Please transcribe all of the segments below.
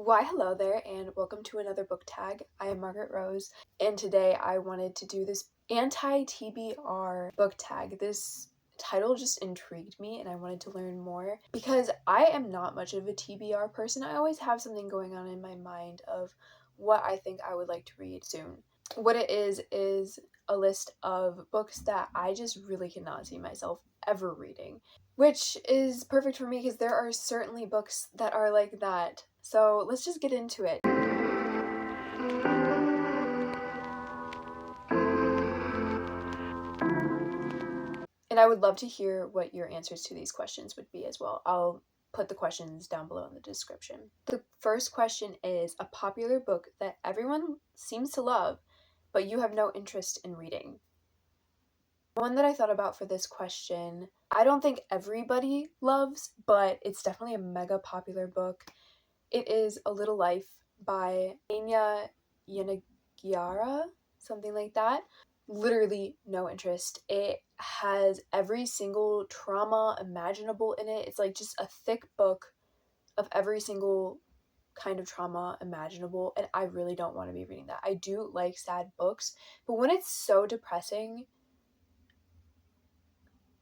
Why hello there and welcome to another book tag. I am Margaret Rose and today I wanted to do this anti-TBR book tag. This title just intrigued me and I wanted to learn more because I am not much of a TBR person. I always have something going on in my mind of what I think I would like to read soon. What it is a list of books that I just really cannot see myself ever reading, which is perfect for me because there are certainly books that are like that. So let's just get into it. And I would love to hear what your answers to these questions would be as well. I'll put the questions down below in the description. The first question is a popular book that everyone seems to love, but you have no interest in reading. One that I thought about for this question, I don't think everybody loves, but it's definitely a mega popular book. It is A Little Life by Anya Yanagiara, something like that. Literally no interest. It has every single trauma imaginable in it. It's like just a thick book of every single kind of trauma imaginable, and I really don't want to be reading that. I do like sad books, but when it's so depressing,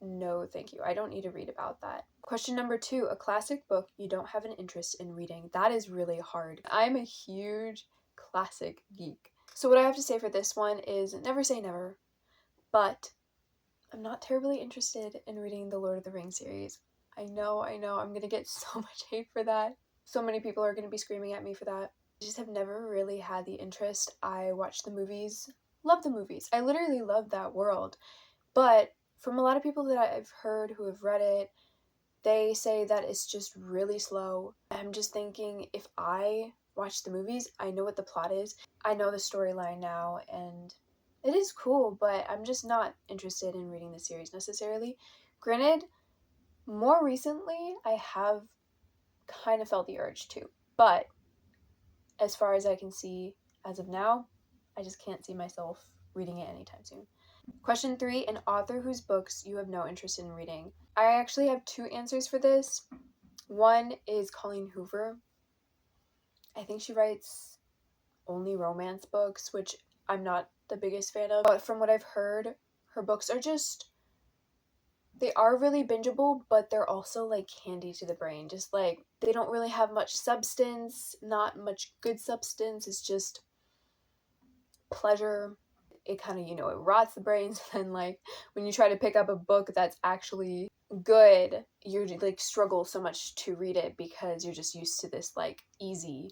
no thank you. I don't need to read about that. Question number 2, a classic book you don't have an interest in reading. That is really hard. I'm a huge classic geek. So what I have to say for this one is never say never, but I'm not terribly interested in reading the Lord of the Rings series. I know, I'm gonna get so much hate for that. So many people are gonna be screaming at me for that. I just have never really had the interest. I watched the movies, love the movies. I literally love that world, but from a lot of people that I've heard who have read it, they say that it's just really slow. I'm just thinking, if I watch the movies, I know what the plot is. I know the storyline now, and it is cool, but I'm just not interested in reading the series necessarily. Granted, more recently, I have kind of felt the urge to, but as far as I can see, as of now, I just can't see myself reading it anytime soon. Question 3, an author whose books you have no interest in reading. I actually have 2 answers for this. One is Colleen Hoover. I think she writes only romance books, which I'm not the biggest fan of. But from what I've heard, her books are just, they are really bingeable, but they're also like candy to the brain. Just like, they don't really have much substance, not much good substance. It's just pleasure. It kind of, it rots the brains. And like when you try to pick up a book that's actually good, you like struggle so much to read it because you're just used to this like easy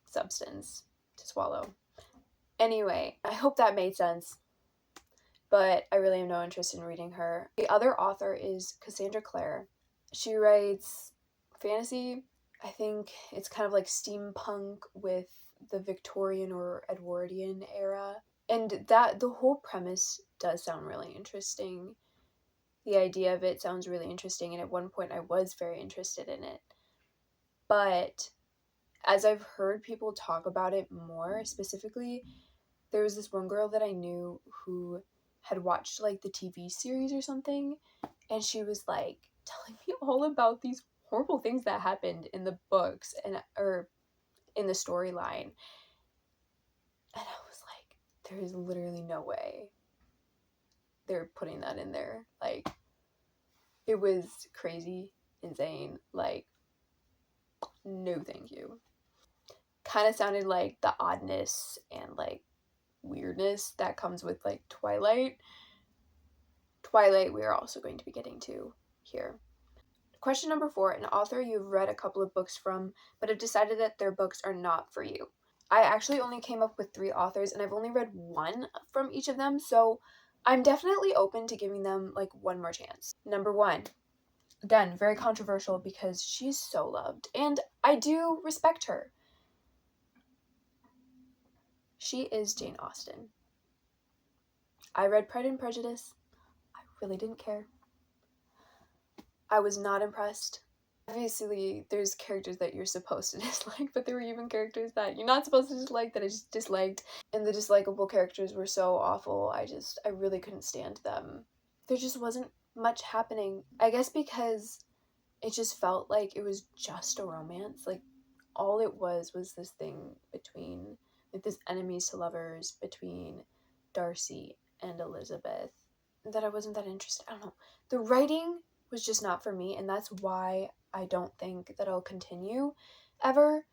substance to swallow. Anyway, I hope that made sense, but I really have no interest in reading her. The other author is Cassandra Clare. She writes fantasy. I think it's kind of like steampunk with the Victorian or Edwardian era. And that the whole premise does sound really interesting. The idea of it sounds really interesting, and at one point I was very interested in it. But as I've heard people talk about it more specifically, there was this one girl that I knew who had watched like the TV series or something, and she was like telling me all about these horrible things that happened in the books or in the storyline. And I was like, there is literally no way they're putting that in there. Like, it was crazy, insane. Like, no thank you. Kind of sounded like the oddness and like weirdness that comes with like Twilight we are also going to be getting to here. Question number 4, an author you've read a couple of books from but have decided that their books are not for you. I actually only came up with 3 authors and I've only read 1 from each of them, so I'm definitely open to giving them like one more chance. Number 1, again, very controversial because she's so loved and I do respect her. She is Jane Austen. I read Pride and Prejudice. I really didn't care. I was not impressed. Obviously, there's characters that you're supposed to dislike, but there were even characters that you're not supposed to dislike that I just disliked, and the dislikable characters were so awful. I really couldn't stand them. There just wasn't much happening. I guess because it just felt like it was just a romance. Like, all it was this thing between, like, this enemies to lovers between Darcy and Elizabeth, that I wasn't that interested. I don't know. The writing was just not for me, and that's why I don't think that I'll continue ever.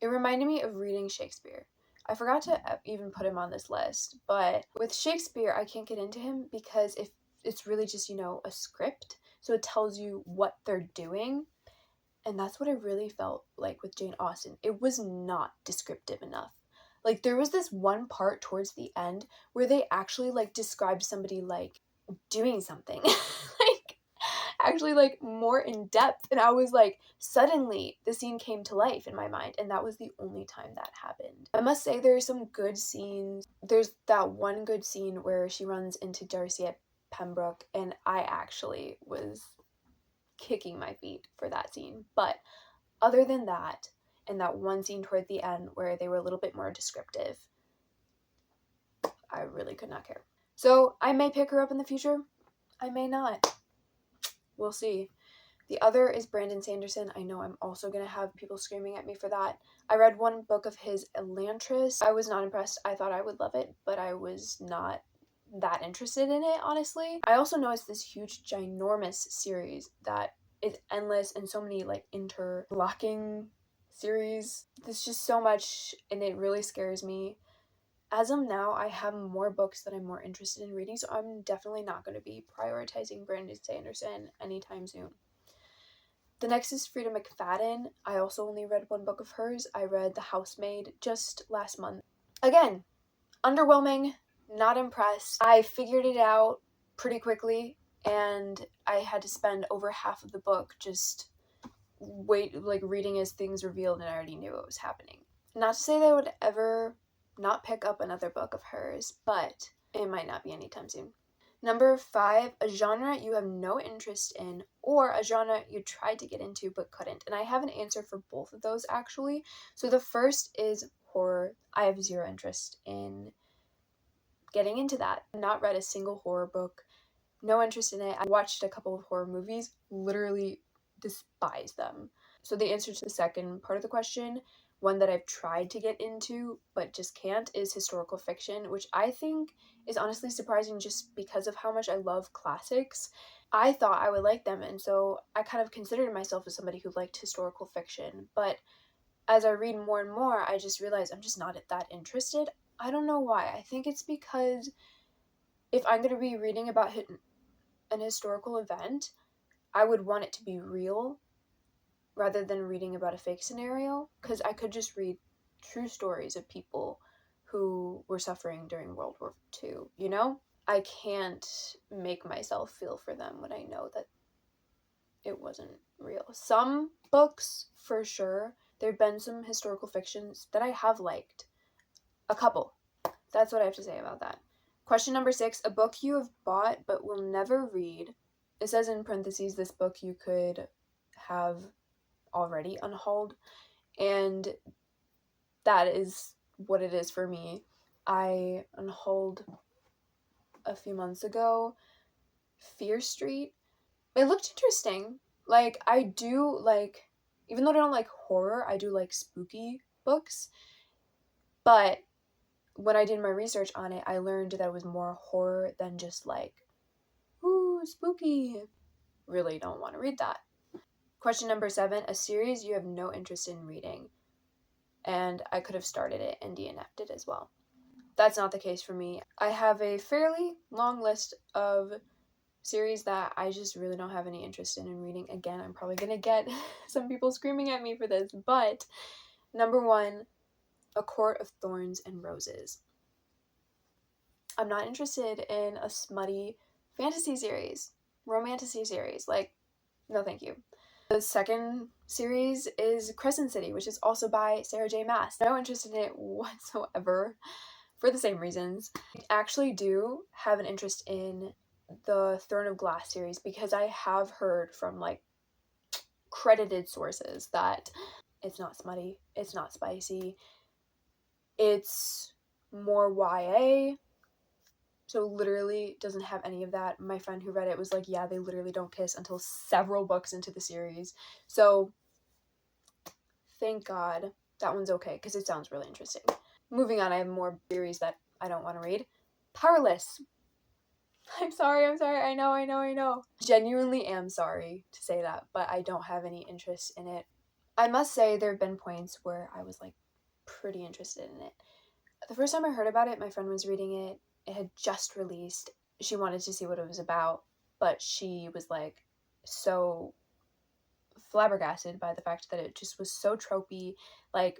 It reminded me of reading Shakespeare. I forgot to even put him on this list, but with Shakespeare, I can't get into him because if it's really just, a script, so it tells you what they're doing, and that's what I really felt like with Jane Austen. It was not descriptive enough. Like, there was this one part towards the end where they actually, like, described somebody, like, doing something. Like, actually, like, more in depth. And I was like, suddenly the scene came to life in my mind. And that was the only time that happened. I must say there's some good scenes. There's that one good scene where she runs into Darcy at Pembroke. And I actually was kicking my feet for that scene. But other than that, and that one scene toward the end where they were a little bit more descriptive, I really could not care. So I may pick her up in the future. I may not. We'll see. The other is Brandon Sanderson. I know I'm also going to have people screaming at me for that. I read one book of his, Elantris. I was not impressed. I thought I would love it, but I was not that interested in it, honestly. I also know it's this huge, ginormous series that is endless and so many, like, interlocking series. There's just so much, and it really scares me. As of now, I have more books that I'm more interested in reading, so I'm definitely not going to be prioritizing Brandon Sanderson anytime soon. The next is Frida McFadden. I also only read one book of hers. I read The Housemaid just last month. Again, underwhelming, not impressed. I figured it out pretty quickly, and I had to spend over half of the book just reading as things revealed, and I already knew what was happening. Not to say that I would ever not pick up another book of hers, but it might not be anytime soon. Number 5, a genre you have no interest in, or a genre you tried to get into but couldn't. And I have an answer for both of those, actually. So the first is horror. I have zero interest in getting into that. Not read a single horror book. No interest in it. I watched a couple of horror movies. Literally despise them. So the answer to the second part of the question, one that I've tried to get into but just can't, is historical fiction, which I think is honestly surprising just because of how much I love classics. I thought I would like them, and so I kind of considered myself as somebody who liked historical fiction, but as I read more and more, I just realize I'm just not that interested. I don't know why. I think it's because if I'm going to be reading about an historical event, I would want it to be real rather than reading about a fake scenario, because I could just read true stories of people who were suffering during World War II, I can't make myself feel for them when I know that it wasn't real. Some books, for sure, there have been some historical fictions that I have liked. A couple. That's what I have to say about that. Question number 6, a book you have bought but will never read. It says in parentheses, this book you could have already unhauled, and that is what it is for me. I unhauled a few months ago Fear Street. It looked interesting. Like, I do like, even though I don't like horror, I do like spooky books, but when I did my research on it, I learned that it was more horror than just like, ooh, spooky. Really don't want to read that. Question number 7, a series you have no interest in reading. And I could have started it and DNF'd it as well. That's not the case for me. I have a fairly long list of series that I just really don't have any interest in reading. Again, I'm probably going to get some people screaming at me for this, but number 1, A Court of Thorns and Roses. I'm not interested in a smutty fantasy series, romantasy series. Like, no thank you. The second series is Crescent City, which is also by Sarah J. Maas. No interest in it whatsoever for the same reasons. I actually do have an interest in the Throne of Glass series because I have heard from, like, credited sources that it's not smutty, it's not spicy, it's more YA. So literally doesn't have any of that. My friend who read it was like, yeah, they literally don't kiss until several books into the series. So thank God that one's okay because it sounds really interesting. Moving on, I have more series that I don't want to read. Powerless. I'm sorry, I know. Genuinely am sorry to say that, but I don't have any interest in it. I must say there have been points where I was like pretty interested in it. The first time I heard about it, my friend was reading it. It had just released. She wanted to see what it was about, but she was like so flabbergasted by the fact that it just was so tropey, like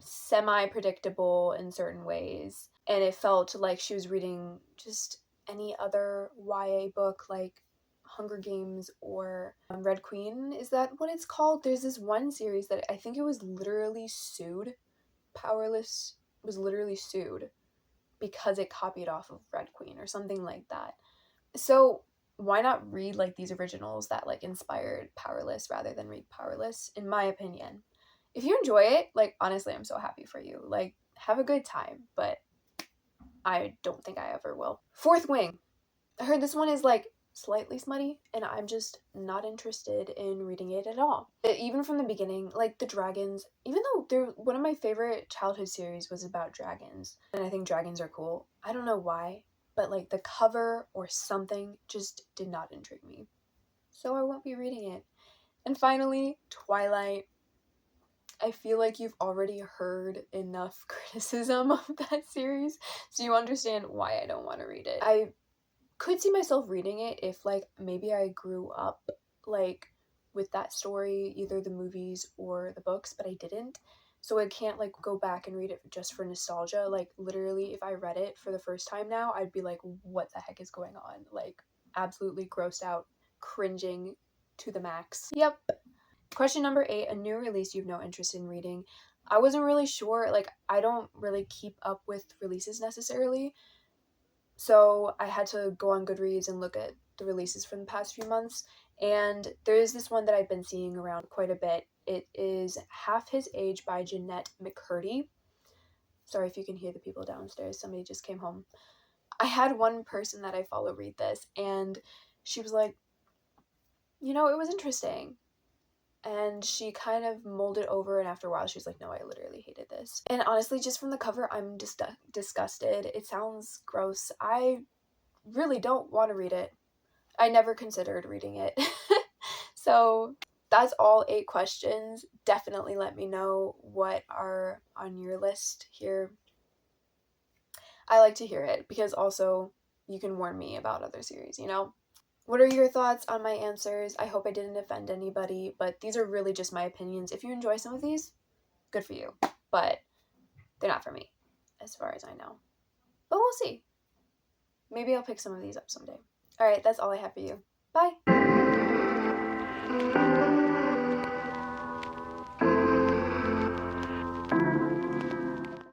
semi-predictable in certain ways, and it felt like she was reading just any other YA book, like Hunger Games or Red Queen. Is that what it's called? There's this one series that I think it was literally sued. Powerless was literally sued because it copied off of Red Queen or something like that. So why not read like these originals that like inspired Powerless rather than read Powerless, in my opinion. If you enjoy it, like honestly, I'm so happy for you. Like have a good time, but I don't think I ever will. Fourth Wing. I heard this one is like slightly smutty and I'm just not interested in reading it at all. Even from the beginning, like the dragons, even though they're one of my favorite childhood series was about dragons and I think dragons are cool. I don't know why, but like the cover or something just did not intrigue me. So I won't be reading it. And finally, Twilight. I feel like you've already heard enough criticism of that series, so you understand why I don't want to read it. I could see myself reading it if like maybe I grew up like with that story, either the movies or the books, but I didn't. So I can't like go back and read it just for nostalgia. Like literally if I read it for the first time now, I'd be like, what the heck is going on? Like absolutely grossed out, cringing to the max. Yep. Question number 8, a new release you've no interest in reading. I wasn't really sure, like I don't really keep up with releases necessarily. So I had to go on Goodreads and look at the releases from the past few months. And there is this one that I've been seeing around quite a bit. It is Half His Age by Jeanette McCurdy. Sorry if you can hear the people downstairs. Somebody just came home. I had one person that I follow read this and she was like, you know, it was interesting. And she kind of mulled it over and after a while she was like, no, I literally hated this. And honestly, just from the cover, I'm just disgusted. It sounds gross. I really don't want to read it. I never considered reading it. So that's all 8 questions. Definitely let me know what are on your list here. I like to hear it because also you can warn me about other series, you know? What are your thoughts on my answers? I hope I didn't offend anybody, but these are really just my opinions. If you enjoy some of these, good for you. But they're not for me, as far as I know. But we'll see. Maybe I'll pick some of these up someday. Alright, that's all I have for you. Bye!